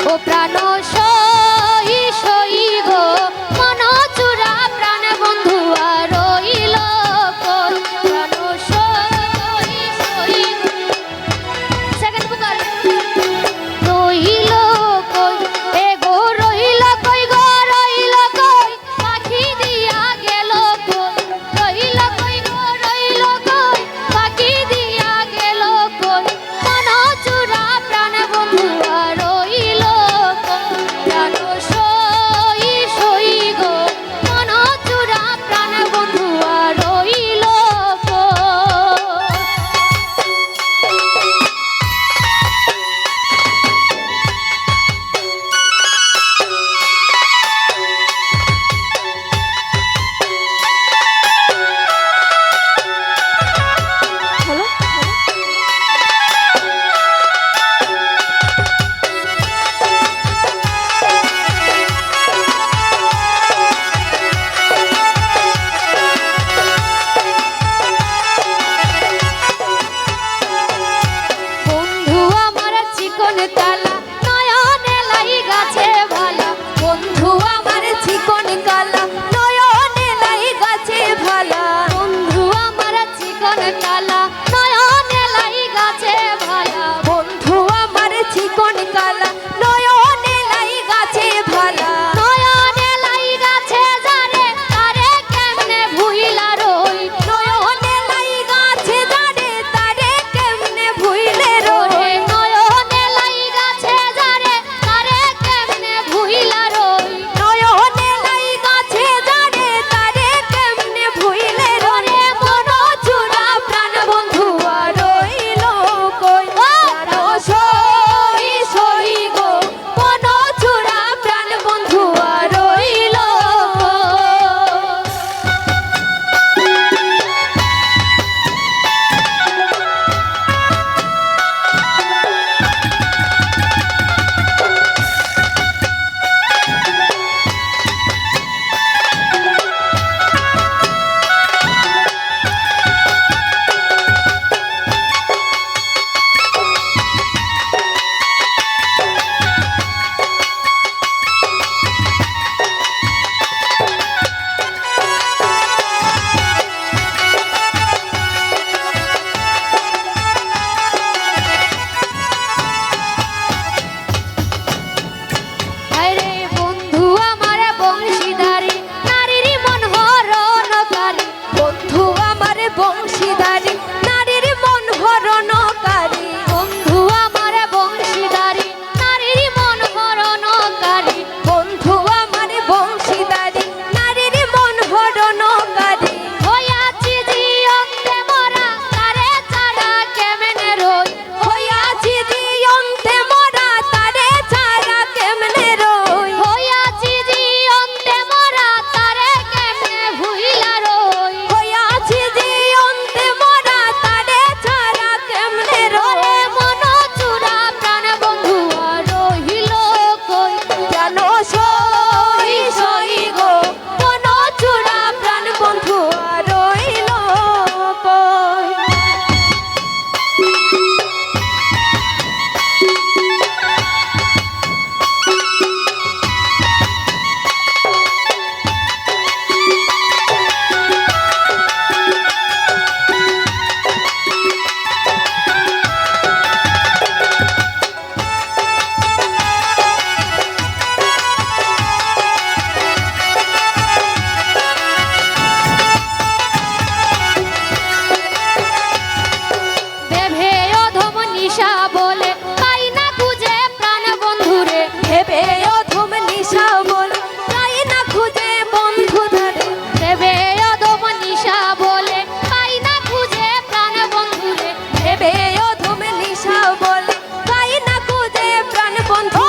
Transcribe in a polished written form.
ও প্রাণ সই সই গো মন চূড়া প্রাণ বন্ধু আর রইল কই প্রাণ সই সই সেকেন্ড পুকার রইল কই এ গো রইল কই গো রইল কই পাখি দিয়া গেল কই রইল কই গো রইল কই পাখি দিয়া গেল কই মন চূড়া প্রাণ বন্ধু আর রইল কই প্রাণ সই সই গো মন চূড়া প্রাণ বন্ধু আর রইল কই বন্ধু আমার চিকন কালা নয়নে লাই গাছে ভালা বন্ধু আমার চিকন কালা নয়নে লাই গাছে ভালা বন্ধু আমার চিকন কালা নয়নে লাই গাছে ভালা বন্ধু আমার চিকন কালা নয়নে লাই গাছে ভালা নয়নে লাই গাছে জানে তারে কেমনে ভুইলা রই নয়নে লাই গাছে জানে তারে কেমনে ভুইলে রই নয়নে লাই গাছে জানে তারে কেমনে ভুইলা রই নয়নে লাই গাছে জানে তারে কেমনে ভুইলে রই মন চূড়া প্রাণ বন্ধু আর রইল কই প্রাণ সই সই গো মন চূড়া প্রাণ বন্ধু আর রইল আরে বন্ধু আমার বংশীধারী নারীর মন হরণকারী বন্ধু আমার বংশীধারী নারীর মন হরণকারী বন্ধু আমার বংশীধারী নারীর মন হরণকারী বন্ধু আমার বংশীধারী নারীর মন হরণকারী হইয়াছি জিয়ন্তে মরা তারে ছাড়া কেমনে রই হইয়াছি জিয়ন্তে মরা তারে ছাড়া কেমনে রই হইয়াছি জিয়ন্তে মরা তারে কেমনে ভুইলা রই হইয়াছি জিয়ন্তে মরা তারে ছাড়া কেমনে রই মন চূড়া প্রাণ বন্ধু আর রহিল কই প্রাণ সই সই গো মন চূড়া প্রাণ বন্ধু আর রহিল কই ভেবে অধম নিশা বলে পাই না খুঁজে প্রাণ বন্ধুরে ভেবে অধম নিশা বলে পাই না খুঁজে বন্ধু ধরে ভেবে অধম নিশা বলে পাই না খুঁজে প্রাণ বন্ধুরে ভেবে অধম নিশা বলে পাই না খুঁজে প্রাণ বন্ধু